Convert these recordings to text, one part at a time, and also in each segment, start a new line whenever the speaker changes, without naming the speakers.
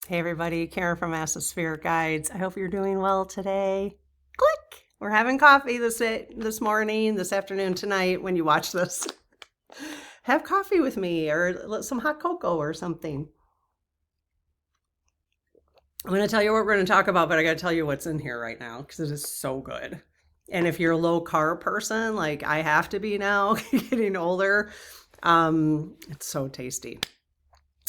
Hey everybody, Karen from Spirit Guides. I hope you're doing well today. Click! We're having coffee this morning, this afternoon, tonight when you watch this. Have coffee with me or some hot cocoa or something. I'm going to tell you what we're going to talk about, but I got to tell you what's in here right now because it is so good. And if you're a low carb person, like I have to be now, getting older, it's so tasty.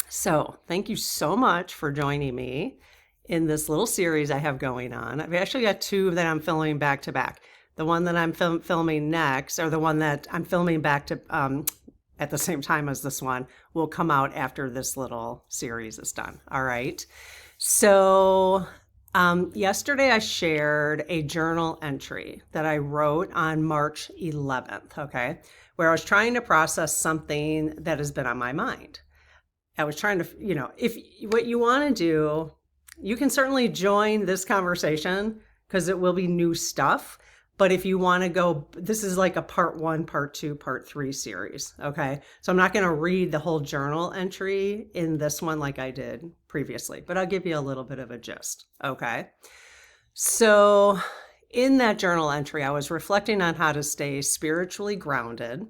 So, thank you so much for joining me in this little series I have going on. I've actually got two that I'm filming back to back. The one that I'm filming next, or the one that I'm filming back to at the same time as this one, will come out after this little series is done. All right. So, yesterday I shared a journal entry that I wrote on March 11th, okay, where I was trying to process something that has been on my mind. I was trying to, if what you want to do, you can certainly join this conversation because it will be new stuff. But if you want to go, this is like a part 1, part 2, part 3 series. Okay. So I'm not going to read the whole journal entry in this one like I did previously, but I'll give you a little bit of a gist. Okay. So in that journal entry, I was reflecting on how to stay spiritually grounded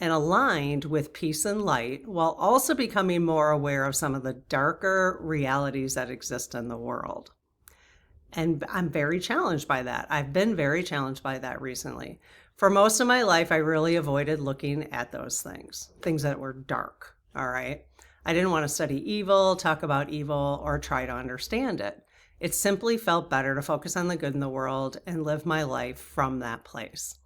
and aligned with peace and light while also becoming more aware of some of the darker realities that exist in the world. And I'm very challenged by that. I've been very challenged by that recently. For most of my life, I really avoided looking at those things that were dark. All right. I didn't want to study evil, talk about evil, or try to understand it. It simply felt better to focus on the good in the world and live my life from that place.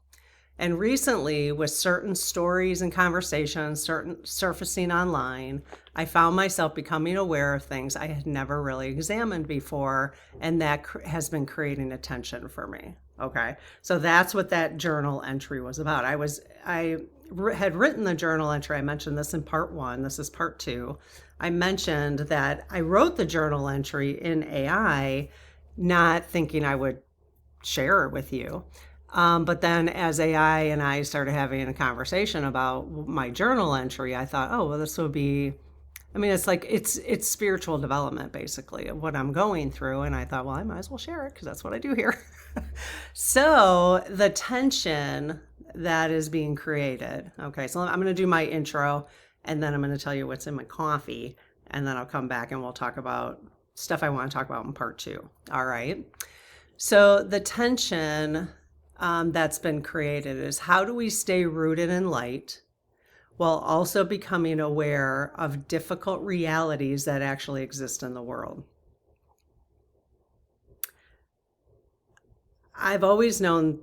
And recently, with certain stories and conversations surfacing online, I found myself becoming aware of things I had never really examined before, and that has been creating a tension for me. Okay, so that's what that journal entry was about. I had written the journal entry. I mentioned this in part 1. This is part 2. I mentioned that I wrote the journal entry in AI, not thinking I would share it with you. But then as AI and I started having a conversation about my journal entry, I thought, oh, well, this would be, I mean, it's spiritual development, basically, of what I'm going through. And I thought, well, I might as well share it because that's what I do here. So the tension that is being created. Okay, so I'm going to do my intro and then I'm going to tell you what's in my coffee. And then I'll come back and we'll talk about stuff I want to talk about in part 2. All right. So the tension that's been created is how do we stay rooted in light while also becoming aware of difficult realities that actually exist in the world? I've always known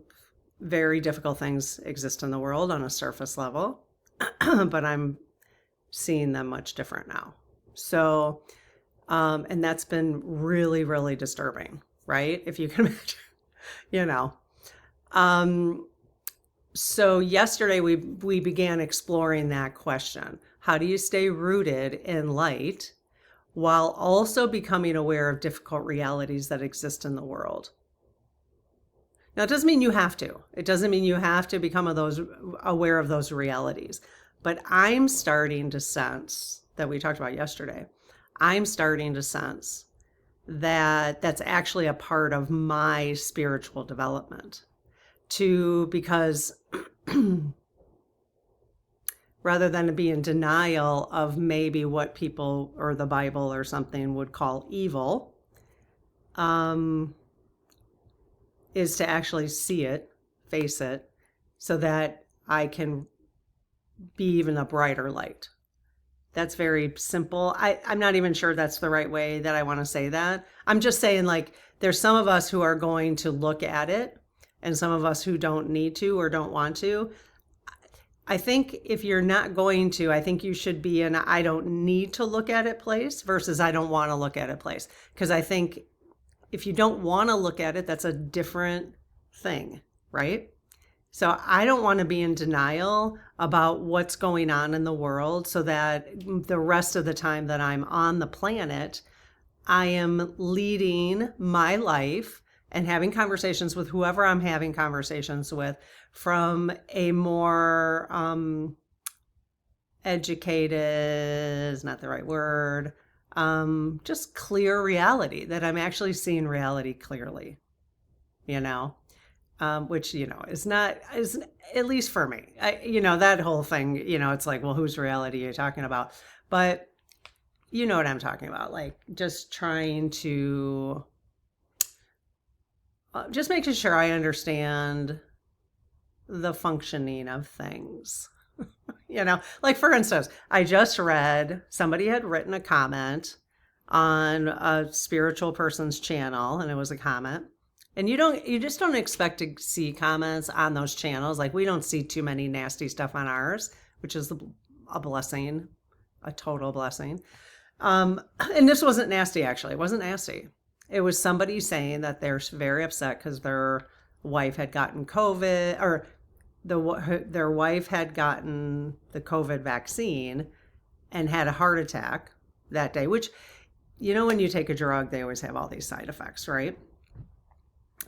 very difficult things exist in the world on a surface level, but I'm seeing them much different now. So, and that's been really, really disturbing, right? If you can imagine, you know. So yesterday we began exploring that question. How do you stay rooted in light while also becoming aware of difficult realities that exist in the world? Now, it doesn't mean you have to. It doesn't mean you have to become aware of those realities. But I'm starting to sense that we talked about yesterday. I'm starting to sense that that's actually a part of my spiritual development. Because rather than to be in denial of maybe what people or the Bible or something would call evil, is to actually see it, face it, so that I can be even a brighter light. That's very simple. I'm not even sure that's the right way that I want to say that. I'm just saying, like, there's some of us who are going to look at it and some of us who don't need to or don't want to. I think if you're not going to, I think you should be in I don't need to look at it place versus I don't want to look at it place. Because I think if you don't want to look at it, that's a different thing, right? So I don't want to be in denial about what's going on in the world so that the rest of the time that I'm on the planet, I am leading my life and having conversations with whoever I'm having conversations with from a more educated, is not the right word, just clear reality, that I'm actually seeing reality clearly, you know, which, is not, is at least for me, that whole thing, it's like, well, whose reality are you talking about? But you know what I'm talking about, like just trying to, just making sure I understand the functioning of things. Like for instance, I just read somebody had written a comment on a spiritual person's channel, and it was a comment. And you just don't expect to see comments on those channels. Like we don't see too many nasty stuff on ours, which is a blessing, a total blessing. And this wasn't nasty, actually. It wasn't nasty. It was somebody saying that they're very upset because their wife had gotten COVID, or their wife had gotten the COVID vaccine and had a heart attack that day, which, when you take a drug, they always have all these side effects, right?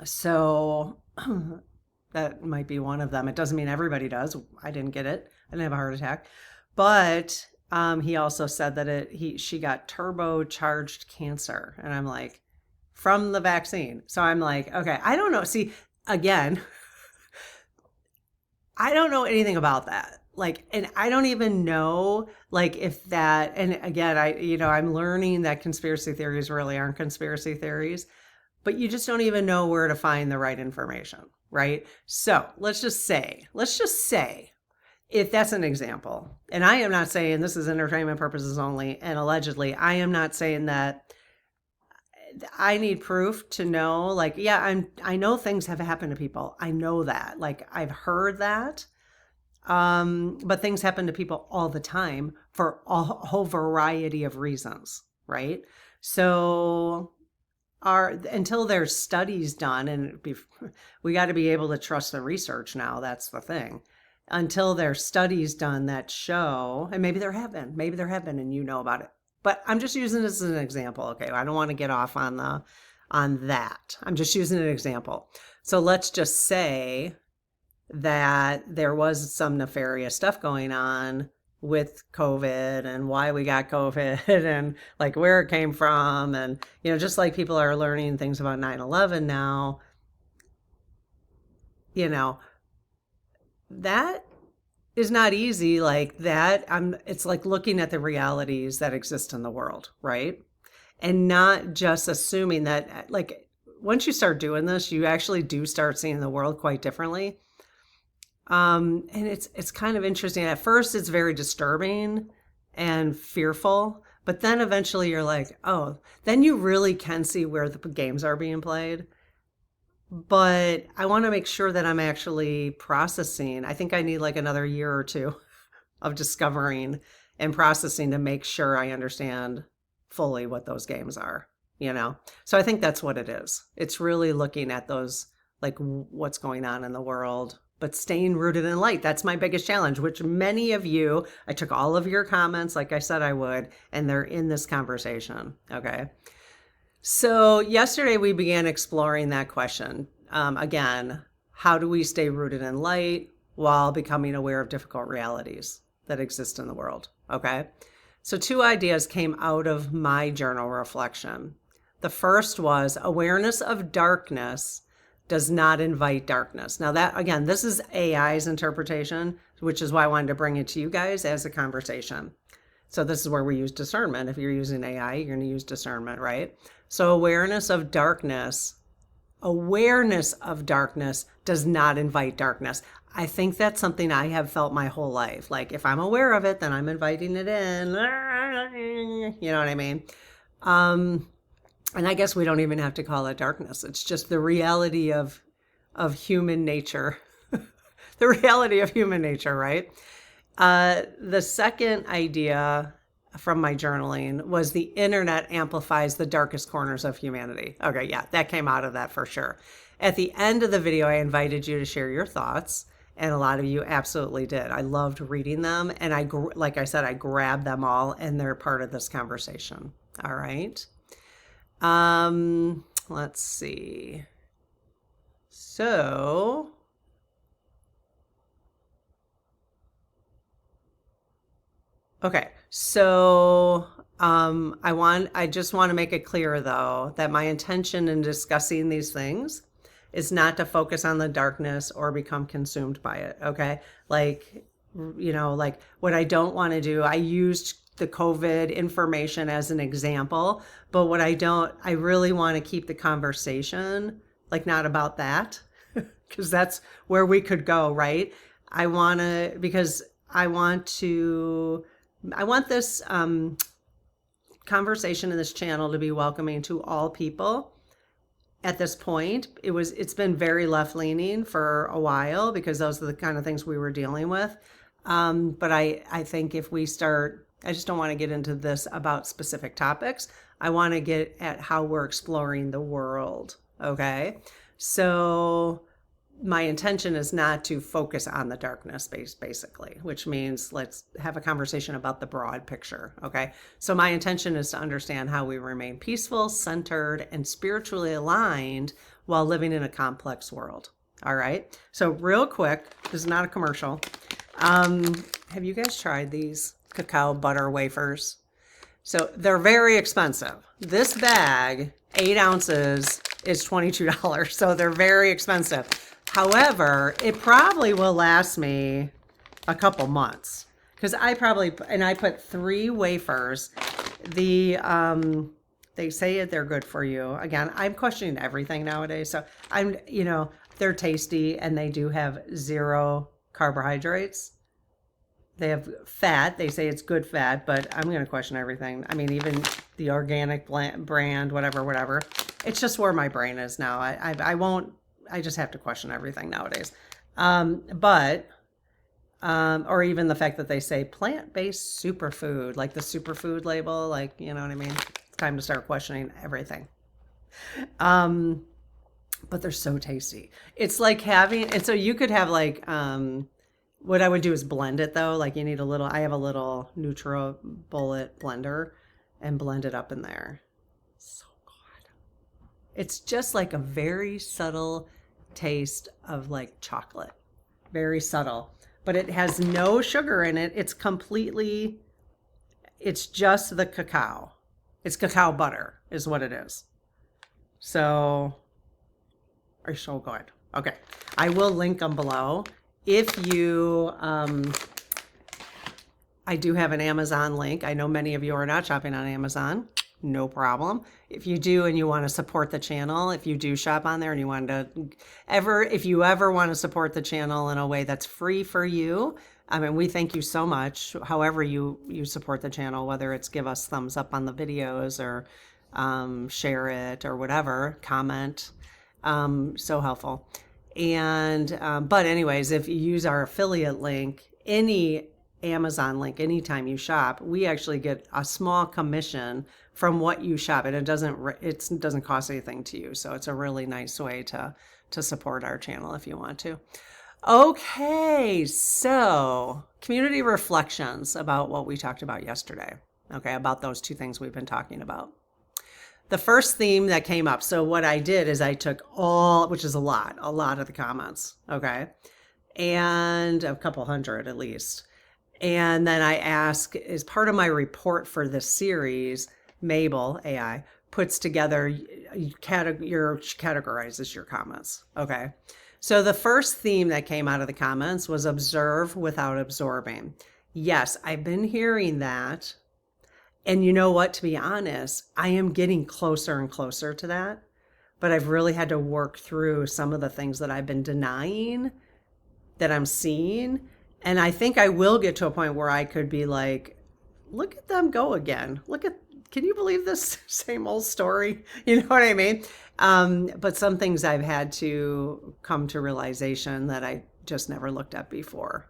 So that might be one of them. It doesn't mean everybody does. I didn't get it. I didn't have a heart attack. But he also said that she got turbocharged cancer. And I'm like, from the vaccine. So I'm like, okay, I don't know. See, again, I don't know anything about that. Like, and I don't even know, like, if that, and again, I'm learning that conspiracy theories really aren't conspiracy theories, but you just don't even know where to find the right information, right? So let's just say, if that's an example, and I am not saying this is entertainment purposes only, and allegedly, I am not saying that I need proof to know, like, yeah, I know things have happened to people. I know that, like, I've heard that. But things happen to people all the time for a whole variety of reasons, right? So until there's studies done, and we got to be able to trust the research now. That's the thing. Until there's studies done that show, and maybe there have been, and you know about it. But I'm just using this as an example. Okay, I don't want to get off on that. I'm just using an example. So let's just say that there was some nefarious stuff going on with COVID and why we got COVID and like where it came from. And, just like people are learning things about 9/11 now, that is not easy like that. It's like looking at the realities that exist in the world, right? And not just assuming that, like, once you start doing this, you actually do start seeing the world quite differently. And it's kind of interesting. At first, it's very disturbing and fearful, but then eventually you're like, oh, then you really can see where the games are being played. But I want to make sure that I'm actually processing. I think I need like another year or two of discovering and processing to make sure I understand fully what those games are, So I think that's what it is. It's really looking at those, like what's going on in the world, but staying rooted in light. That's my biggest challenge, which many of you, I took all of your comments, like I said I would, and they're in this conversation. Okay. So yesterday we began exploring that question. Again, how do we stay rooted in light while becoming aware of difficult realities that exist in the world? Okay. So 2 ideas came out of my journal reflection. The first was awareness of darkness does not invite darkness. Now that, again, this is AI's interpretation, which is why I wanted to bring it to you guys as a conversation. So this is where we use discernment. If you're using AI, you're going to use discernment, right? So awareness of darkness does not invite darkness. I think that's something I have felt my whole life. Like if I'm aware of it, then I'm inviting it in. You know what I mean? And I guess we don't even have to call it darkness. It's just the reality of human nature. The reality of human nature, right? The second idea from my journaling was the internet amplifies the darkest corners of humanity. Okay, yeah, that came out of that for sure. At the end of the video, I invited you to share your thoughts, and a lot of you absolutely did. I loved reading them, and like I said, I grabbed them all, and they're part of this conversation. All right. Let's see. So okay, so I just want to make it clear though that my intention in discussing these things is not to focus on the darkness or become consumed by it. Okay. Like, like what I don't want to do, I used the COVID information as an example, but I really want to keep the conversation like not about that because that's where we could go, right? Because I want this conversation in this channel to be welcoming to all people. At this point, it's been very left leaning for a while because those are the kind of things we were dealing with. But I think if we start, I just don't want to get into this about specific topics. I want to get at how we're exploring the world. Okay. So my intention is not to focus on the darkness basically, which means let's have a conversation about the broad picture. Okay. So my intention is to understand how we remain peaceful, centered, and spiritually aligned while living in a complex world. All right. So real quick, this is not a commercial. Have you guys tried these cacao butter wafers? So they're very expensive. This bag, 8 ounces, is $22. So they're very expensive. However, it probably will last me a couple months because I put 3 wafers. They say they're good for you. Again, I'm questioning everything nowadays. So they're tasty and they do have 0 carbohydrates. They have fat. They say it's good fat, but I'm going to question everything. I mean, even the organic brand, whatever. It's just where my brain is now. I just have to question everything nowadays. Or even the fact that they say plant-based superfood, like the superfood label, like, you know what I mean? It's time to start questioning everything. But they're so tasty. It's like and so you could have like, what I would do is blend it though. Like you need I have a little NutriBullet blender and blend it up in there. So good. It's just like a very subtle taste of like chocolate. Very subtle. But it has no sugar in it. It's just the cacao. It's cacao butter is what it is. So, are so good. Okay. I will link them below. If you, I do have an Amazon link. I know many of you are not shopping on Amazon. No problem. If you do and you want to support the channel, if you do shop on there and if you ever want to support the channel in a way that's free for you, I mean, we thank you so much. However you support the channel, whether it's give us thumbs up on the videos or share it or whatever, comment, so helpful. And, but anyways, if you use our affiliate link, any Amazon link, anytime you shop, we actually get a small commission from what you shop, and it doesn't cost anything to you. So it's a really nice way to support our channel if you want to. Okay. So community reflections about what we talked about yesterday. Okay. About those 2 things we've been talking about. The first theme that came up. So what I did is I took which is a lot of the comments. Okay. And a couple hundred at least. And then I ask, as part of my report for this series, Mabel AI puts together, categorizes your comments. Okay. So the first theme that came out of the comments was observe without absorbing. Yes, I've been hearing that. And you know what, to be honest, I am getting closer and closer to that, but I've really had to work through some of the things that I've been denying that I'm seeing. And I think I will get to a point where I could be like, look at them go again. Can you believe this same old story? You know what I mean? But some things I've had to come to realization that I just never looked at before,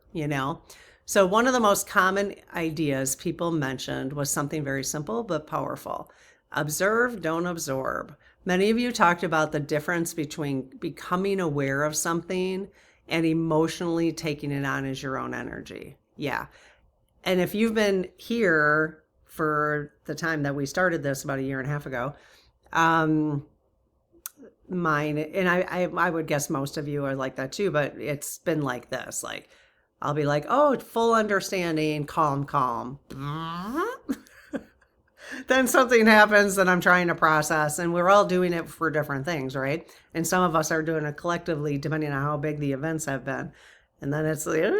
So one of the most common ideas people mentioned was something very simple but powerful. Observe, don't absorb. Many of you talked about the difference between becoming aware of something and emotionally taking it on as your own energy. Yeah. And if you've been here for the time that we started this about 1.5 years ago, mine, and I would guess most of you are like that too, but it's been like this, like, I'll be like, oh, full understanding, calm. then something happens that I'm trying to process, and we're all doing it for different things, right? And some of us are doing it collectively, depending on how big the events have been. And then it's like,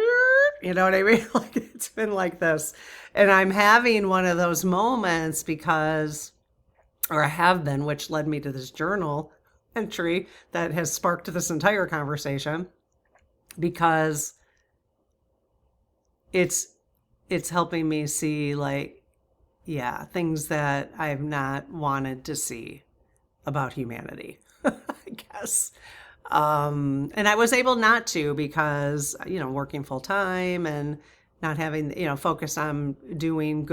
you know what I mean? Like it's been like this. And I'm having one of those moments because, or I have been, which led me to this journal entry that has sparked this entire conversation because it's it's helping me see like yeah, things that I've not wanted to see about humanity, I guess. And I was able not to because, working full time and not having, focus on doing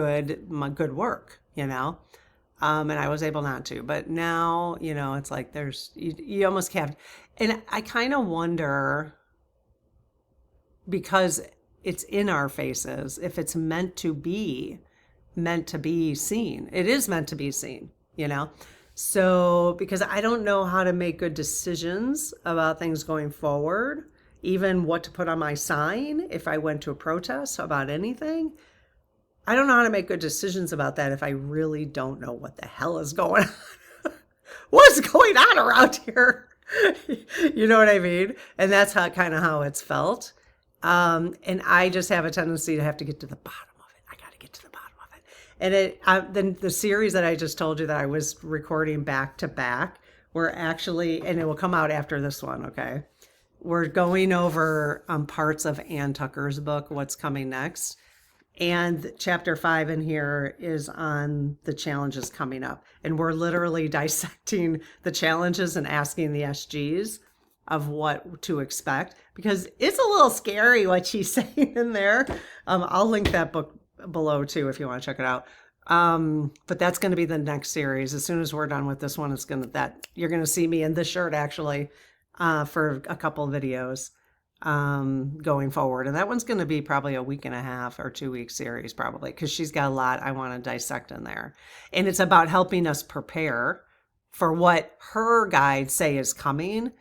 my good work, and I was able not to. But now, it's like you almost can't. And I kind of wonder because it's in our faces, if it's meant to be seen. It is meant to be seen. So, because I don't know how to make good decisions about things going forward, even what to put on my sign if I went to a protest about anything. I don't know how to make good decisions about that if I really don't know what the hell is going on. What's going on around here? You know what I mean? And that's kind of how it's felt. And I just have a tendency to have to get to the bottom of it. I got to get to the bottom of it. And then the series that I just told you that I was recording back to back, we're actually, and it will come out after this one, okay? We're going over parts of Ann Tucker's book, What's Coming Next. And chapter 5 in here is on the challenges coming up. And we're literally dissecting the challenges and asking the SGs of what to expect because it's a little scary what she's saying in there. I'll link that book below too if you want to check it out. But that's going to be the next series. As soon as we're done with this one, you're going to see me in this shirt actually for a couple of videos going forward. And that one's going to be probably a week and a half or 2 week series probably because she's got a lot I want to dissect in there. And it's about helping us prepare for what her guides say is coming.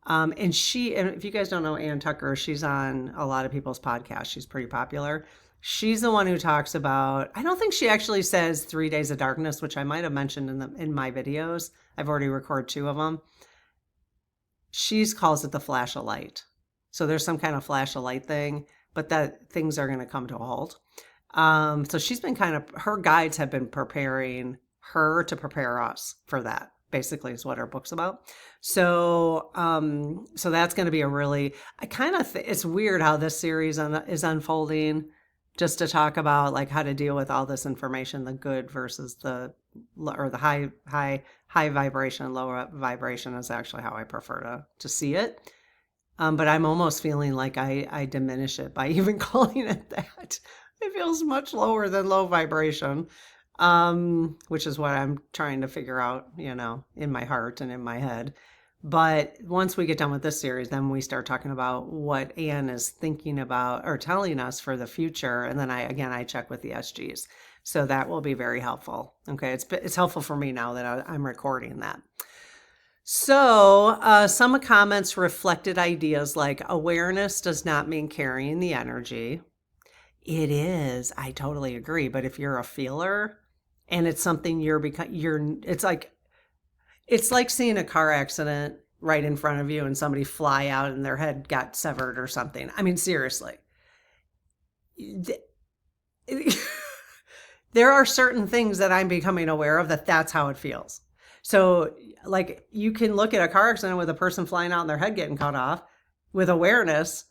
And if you guys don't know Ann Tucker, she's on a lot of people's podcasts. She's pretty popular. She's the one who talks about, I don't think she actually says 3 days of darkness, which I might have mentioned in my videos. I've already recorded 2 of them. She calls it the flash of light. So there's some kind of flash of light thing, but that things are going to come to a halt. So she's been her guides have been preparing her to prepare us for that. Basically is what her book's about. So that's going to be it's weird how this series is unfolding just to talk about like how to deal with all this information, the good versus the high vibration, lower vibration is actually how I prefer to see it. But I'm almost feeling like I diminish it by even calling it that. It feels much lower than low vibration. Which is what I'm trying to figure out, in my heart and in my head. But once we get done with this series, then we start talking about what Ann is thinking about or telling us for the future. And then I check with the SGs. So that will be very helpful. Okay. It's helpful for me now that I'm recording that. So some comments reflected ideas like awareness does not mean carrying the energy. It is. I totally agree. But if you're a feeler, and it's something it's like seeing a car accident right in front of you and somebody fly out and their head got severed or something. I mean, seriously. There are certain things that I'm becoming aware of that's how it feels. So like you can look at a car accident with a person flying out and their head getting cut off with awareness.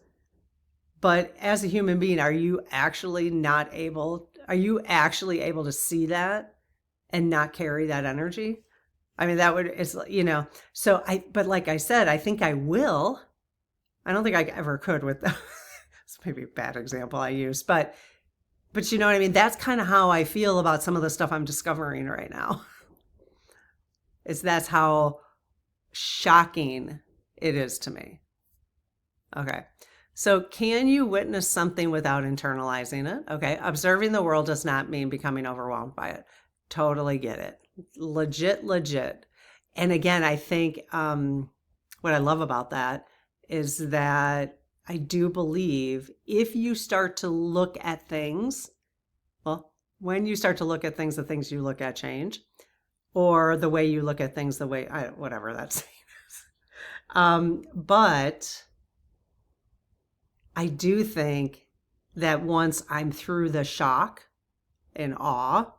But as a human being, are you actually able to see that and not carry that energy? I mean, but like I said, I think I will. I don't think I ever could with that. It's maybe a bad example I use, but you know what I mean? That's kind of how I feel about some of the stuff I'm discovering right now. That's how shocking it is to me. Okay. So can you witness something without internalizing it? Okay. Observing the world does not mean becoming overwhelmed by it. Totally get it. Legit. And again, I think what I love about that is that I do believe if you start to look at things, well, when you start to look at things, the things you look at change, or the way you look at things, the way, whatever that saying is. But I do think that once I'm through the shock and awe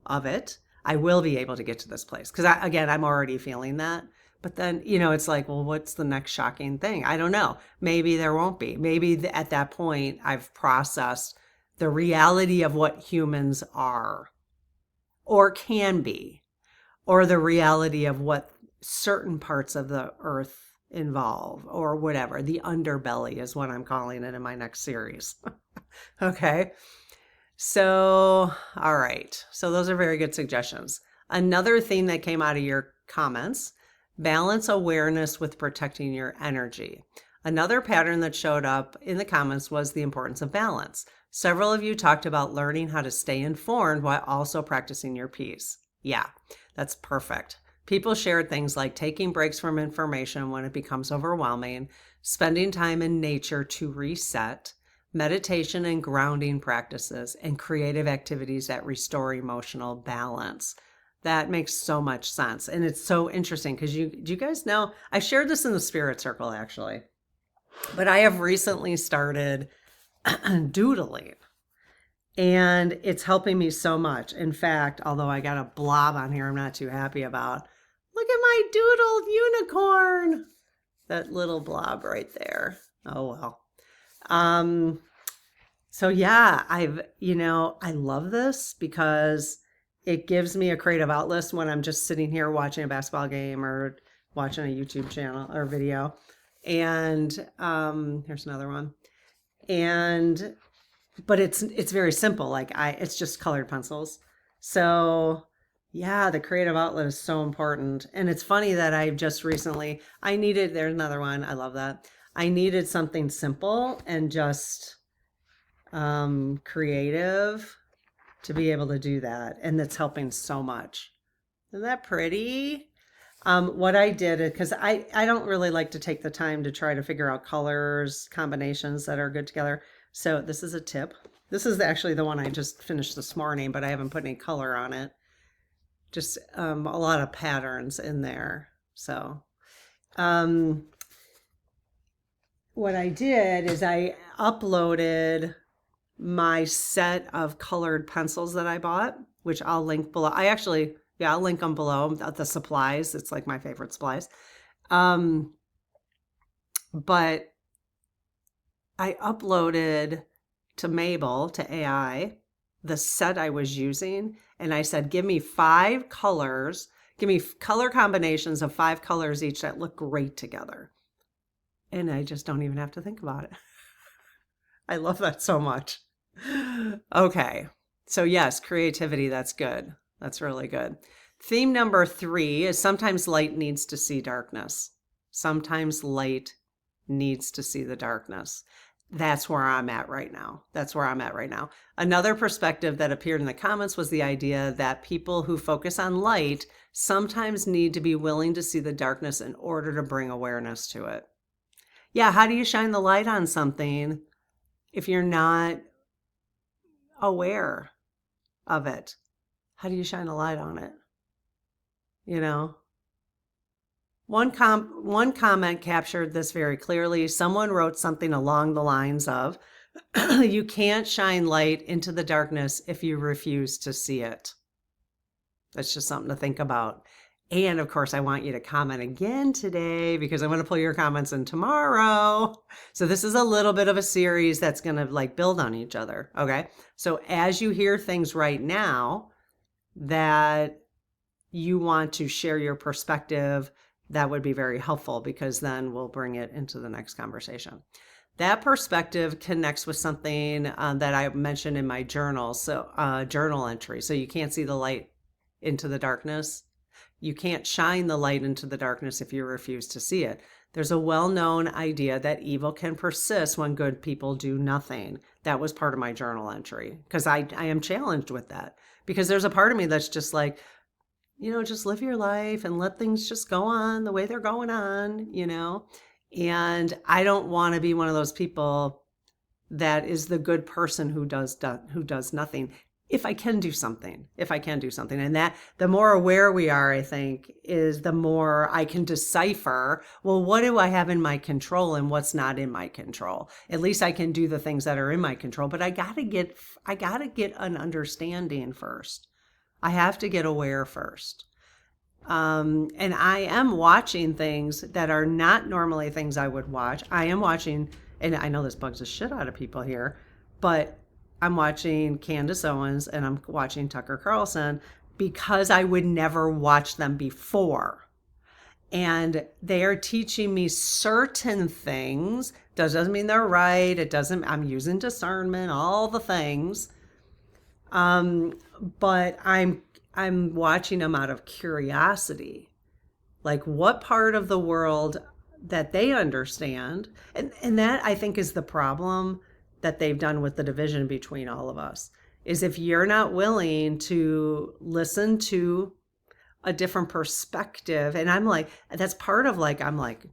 of it, I will be able to get to this place. Because again, I'm already feeling that. But then, it's like, well, what's the next shocking thing? I don't know. Maybe there won't be. Maybe at that point, I've processed the reality of what humans are or can be, or the reality of what certain parts of the earth involve, or whatever. The underbelly is what I'm calling it in my next series. Okay. So, all right. So those are very good suggestions. Another theme that came out of your comments: balance awareness with protecting your energy. Another pattern that showed up in the comments was the importance of balance. Several of you talked about learning how to stay informed while also practicing your peace. Yeah, that's perfect. People shared things like taking breaks from information when it becomes overwhelming, spending time in nature to reset, meditation and grounding practices, and creative activities that restore emotional balance. That makes so much sense. And it's so interesting because do you guys know, I shared this in the spirit circle actually, but I have recently started doodling, and it's helping me so much. In fact, although I got a blob on here I'm not too happy about, look at my doodled unicorn, that little blob right there. Oh well. So yeah, I love this because it gives me a creative outlet when I'm just sitting here watching a basketball game or watching a YouTube channel or video. And here's another one. But it's very simple. It's just colored pencils. So yeah, the creative outlet is so important. And it's funny that I've just recently, there's another one. I love that. I needed something simple and just creative to be able to do that. And that's helping so much. Isn't that pretty? What I did, because I don't really like to take the time to try to figure out colors, combinations that are good together. So this is a tip. This is actually the one I just finished this morning, but I haven't put any color on it. Just a lot of patterns in there. So what I did is I uploaded my set of colored pencils that I bought, which I'll link below. I'll link them below. The supplies, it's like my favorite supplies. But I uploaded to Mabel, to AI, the set I was using, and I said, give me 5 colors, give me color combinations of 5 colors each that look great together. And I just don't even have to think about it. I love that so much. Okay. So yes, creativity, that's good. That's really good. Theme number 3 is sometimes light needs to see darkness. Sometimes light needs to see the darkness. That's where I'm at right now. Another perspective that appeared in the comments was the idea that people who focus on light sometimes need to be willing to see the darkness in order to bring awareness to it. Yeah, how do you shine the light on something if you're not aware of it? How do you shine a light on it? One comment captured this very clearly. Someone wrote something along the lines of, you can't shine light into the darkness if you refuse to see it. That's just something to think about. And of course, I want you to comment again today because I want to pull your comments in tomorrow. So this is a little bit of a series that's going to build on each other. Okay. So as you hear things right now that you want to share your perspective, that would be very helpful because then we'll bring it into the next conversation. That perspective connects with something that I mentioned in my journal. So journal entry. So you can't see the light into the darkness. You can't shine the light into the darkness if you refuse to see it. There's a well-known idea that evil can persist when good people do nothing. That was part of my journal entry because I am challenged with that because there's a part of me that's just like, just live your life and let things just go on the way they're going on, and I don't want to be one of those people that is the good person who does nothing. if I can do something, if I can do something. And that the more aware we are, I think, is the more I can decipher, well, what do I have in my control and what's not in my control? At least I can do the things that are in my control, but I got to get an understanding first. I have to get aware first. And I am watching things that are not normally things I would watch. I am watching, and I know this bugs the shit out of people here, but I'm watching Candace Owens and I'm watching Tucker Carlson because I would never watch them before. And they are teaching me certain things. Doesn't mean they're right. It doesn't, I'm using discernment, all the things. But I'm watching them out of curiosity. Like what part of the world that they understand. And that I think is the problem that they've done with the division between all of us is if you're not willing to listen to a different perspective. And I'm like, that's part of like, I'm like,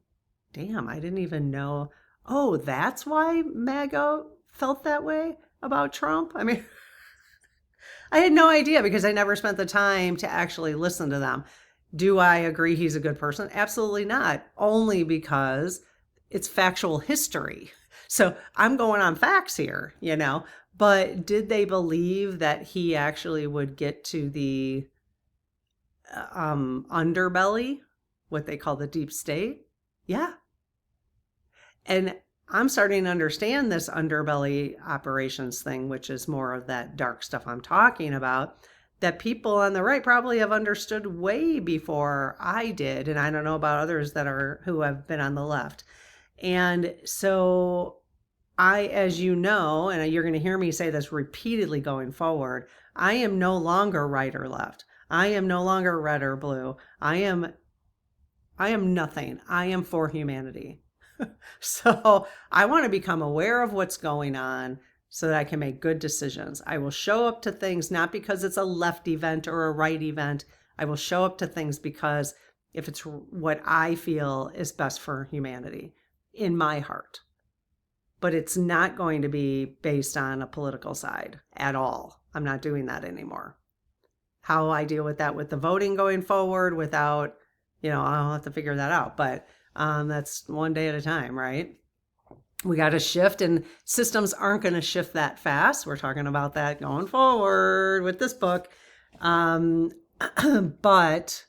damn, I didn't even know. Oh, that's why MAGA felt that way about Trump. I mean, I had no idea because I never spent the time to actually listen to them. Do I agree he's a good person? Absolutely not. Only because it's factual history. So I'm going on facts here, But did they believe that he actually would get to the underbelly, what they call the deep state? Yeah. And I'm starting to understand this underbelly operations thing, which is more of that dark stuff I'm talking about, that people on the right probably have understood way before I did. And I don't know about others who have been on the left. And so as you know, and you're going to hear me say this repeatedly going forward, I am no longer right or left. I am no longer red or blue. I am nothing. I am for humanity. So I want to become aware of what's going on so that I can make good decisions. I will show up to things not because it's a left event or a right event. I will show up to things because if it's what I feel is best for humanity in my heart. But it's not going to be based on a political side at all. I'm not doing that anymore. How I deal with that with the voting going forward without, I'll have to figure that out. But that's one day at a time, right? We got to shift, and systems aren't going to shift that fast. We're talking about that going forward with this book. But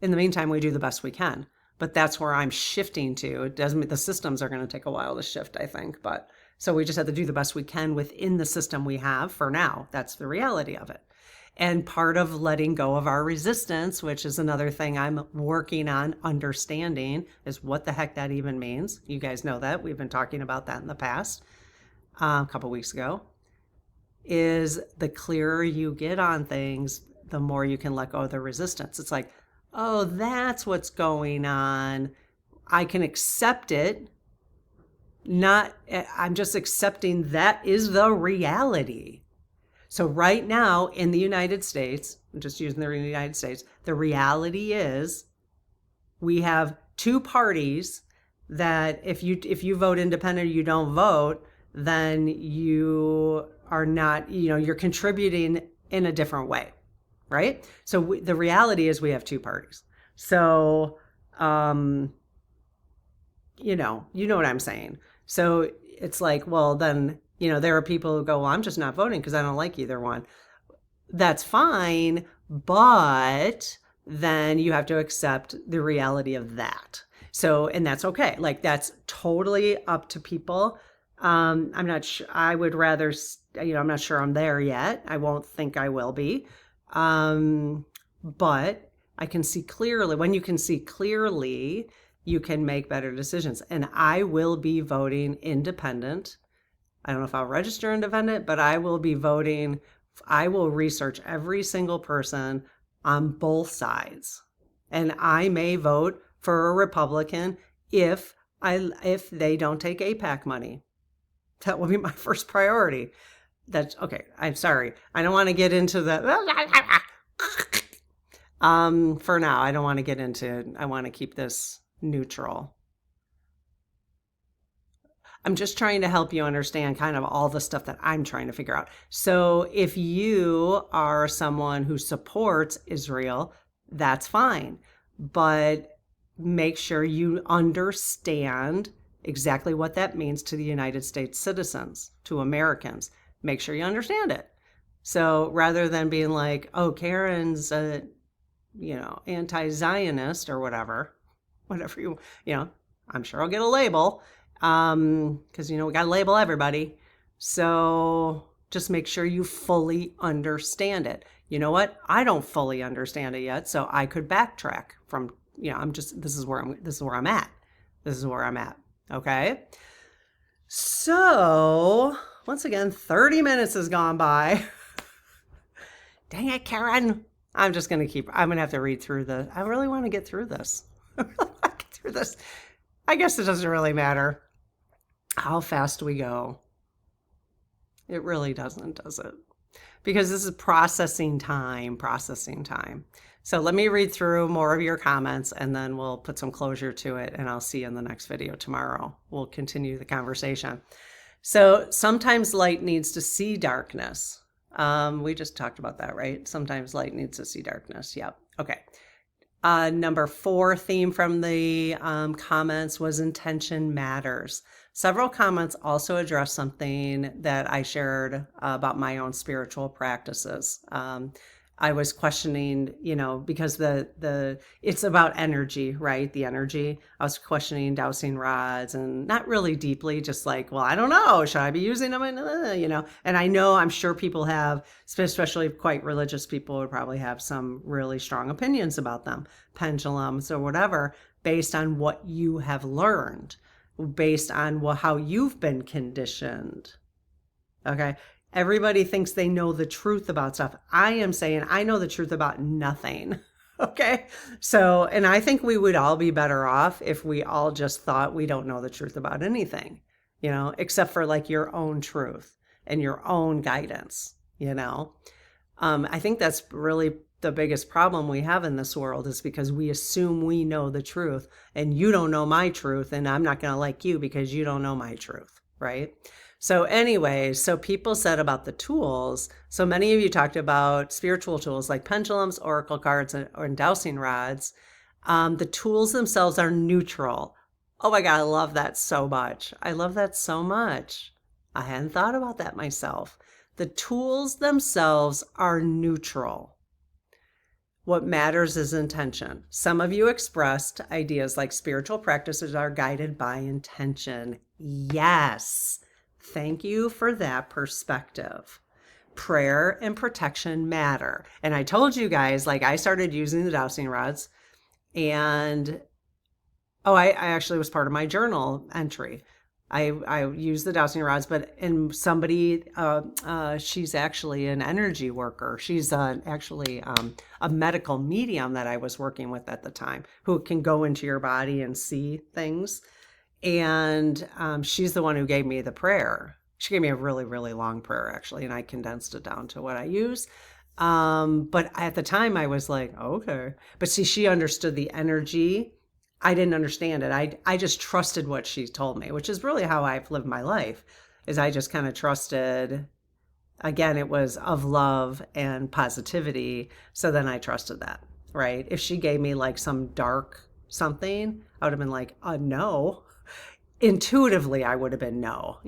in the meantime, we do the best we can. But that's where I'm shifting to. It doesn't mean the systems are going to take a while to shift, I think. But so we just have to do the best we can within the system we have for now. That's the reality of it. And part of letting go of our resistance, which is another thing I'm working on understanding, is what the heck that even means. You guys know that. We've been talking about that in the past, a couple weeks ago, is the clearer you get on things, the more you can let go of the resistance. It's like, oh, that's what's going on. I can accept it. I'm just accepting that is the reality. So right now in the United States, I'm just using the United States, the reality is we have two parties that if you vote independent or you don't vote, then you are not, you're contributing in a different way, right? So the reality is we have two parties. So, you know what I'm saying. So it's like, well, then, there are people who go, well, I'm just not voting because I don't like either one. That's fine, but then you have to accept the reality of that. So, and that's okay. Like, that's totally up to people. I'm not sure. I would rather, I'm not sure I'm there yet. I won't think I will be. But I can see clearly. When you can see clearly, you can make better decisions. And I will be voting independent. I don't know if I'll register independent, but I will be voting. I will research every single person on both sides. And I may vote for a Republican if they don't take APAC money. That will be my first priority. That's okay. I'm sorry. I don't want to get into the for now. I don't want to get into, I want to keep this neutral. I'm just trying to help you understand kind of all the stuff that I'm trying to figure out. So if you are someone who supports Israel, that's fine. But make sure you understand exactly what that means to the United States citizens, to Americans. Make sure you understand it. So rather than being like, oh, Karen's a, anti-Zionist or whatever I'm sure I'll get a label. Because we got to label everybody. So just make sure you fully understand it. You know what? I don't fully understand it yet, so I could backtrack from, this is where I'm at. This is where I'm at. Okay. So once again, 30 minutes has gone by. Dang it, Karen. I'm going to have to read through I really want to get through this. I really want to get through this. I guess it doesn't really matter how fast we go. It really doesn't, does it? Because this is processing time. So let me read through more of your comments and then we'll put some closure to it, and I'll see you in the next video tomorrow. We'll continue the conversation. So sometimes light needs to see darkness. We just talked about that, right? Sometimes light needs to see darkness. Yep. Okay. Number 4 theme from the comments was intention matters. Several comments also address something that I shared about my own spiritual practices. I was questioning, because it's about energy, right? The energy. I was questioning dowsing rods, and not really deeply, just like, well, I don't know. Should I be using them? And I'm sure people have, especially quite religious people would probably have some really strong opinions about them, pendulums or whatever, based on what you have learned, based on how you've been conditioned. Okay. Everybody thinks they know the truth about stuff. I am saying I know the truth about nothing. Okay. So, and I think we would all be better off if we all just thought we don't know the truth about anything, except for like your own truth and your own guidance, I think that's really the biggest problem we have in this world, is because we assume we know the truth, and you don't know my truth, and I'm not going to like you because you don't know my truth. Right. So anyways, so people said about the tools. So many of you talked about spiritual tools like pendulums, oracle cards, and dowsing rods. The tools themselves are neutral. Oh my God, I love that so much. I love that so much. I hadn't thought about that myself. The tools themselves are neutral. What matters is intention. Some of you expressed ideas like spiritual practices are guided by intention. Yes. Thank you for that perspective. Prayer and protection matter. And I told you guys, like, I started using the dowsing rods, and I actually was part of my journal entry. I use the dowsing rods, and somebody, she's actually an energy worker. She's actually a medical medium that I was working with at the time, who can go into your body and see things. And she's the one who gave me the prayer. She gave me a really, really long prayer, actually, and I condensed it down to what I use. But at the time, I was like, okay. But see, she understood the energy. I didn't understand it. I just trusted what she told me, which is really how I've lived my life, is I just kind of trusted. Again, it was of love and positivity. So then I trusted that, right? If she gave me like some dark something, I would have been like, no. Intuitively, I would have been no,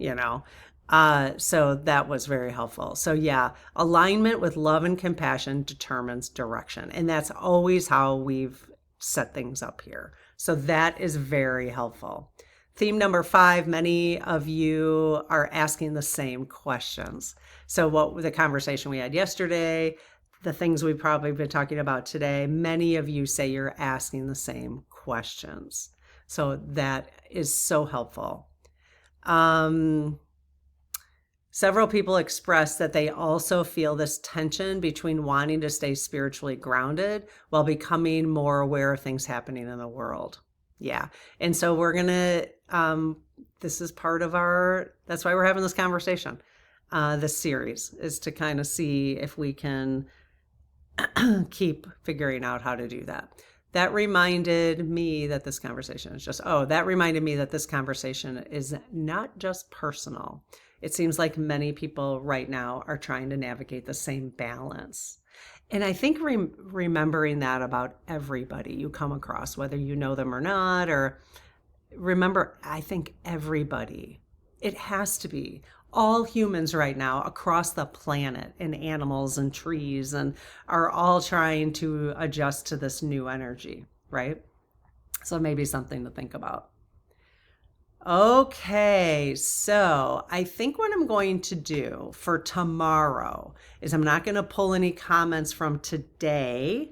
so that was very helpful. So yeah, alignment with love and compassion determines direction. And that's always how we've set things up here. So that is very helpful. Theme number 5, many of you are asking the same questions. So what the conversation we had yesterday, the things we've probably been talking about today, many of you say you're asking the same questions. So that is so helpful. Several people expressed that they also feel this tension between wanting to stay spiritually grounded while becoming more aware of things happening in the world. Yeah. And so we're going to, this is part of that's why we're having this conversation. This series is to kind of see if we can keep figuring out how to do that. that reminded me that this conversation is just, oh, that reminded me that this conversation is not just personal. It seems like many people right now are trying to navigate the same balance. And I think remembering that about everybody you come across, whether you know them or not, or remember, I think everybody, it has to be all humans right now across the planet, and animals and trees, and are all trying to adjust to this new energy, right? So maybe something to think about. Okay, so I think what I'm going to do for tomorrow is I'm not going to pull any comments from today.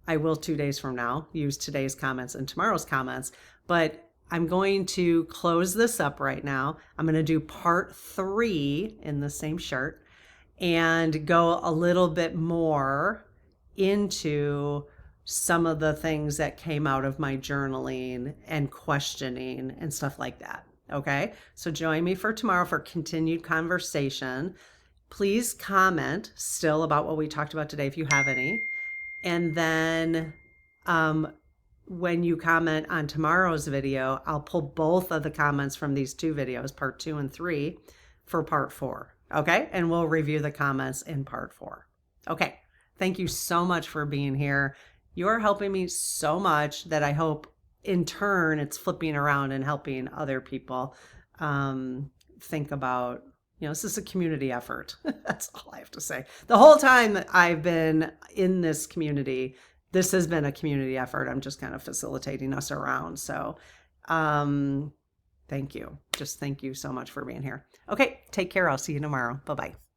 I will 2 days from now use today's comments and tomorrow's comments, but I'm going to close this up right now. I'm going to do part 3 in the same shirt and go a little bit more into some of the things that came out of my journaling and questioning and stuff like that. Okay, so join me for tomorrow for continued conversation. Please comment still about what we talked about today if you have any. And then when you comment on tomorrow's video, I'll pull both of the comments from these 2 videos, part 2 and 3, for part 4. Okay, and we'll review the comments in part 4. Okay, thank you so much for being here. You're helping me so much that I hope in turn it's flipping around and helping other people think about, this is a community effort. That's all I have to say. The whole time I've been in this community, this has been a community effort. I'm just kind of facilitating us around. So thank you. Just thank you so much for being here. Okay, take care. I'll see you tomorrow. Bye-bye.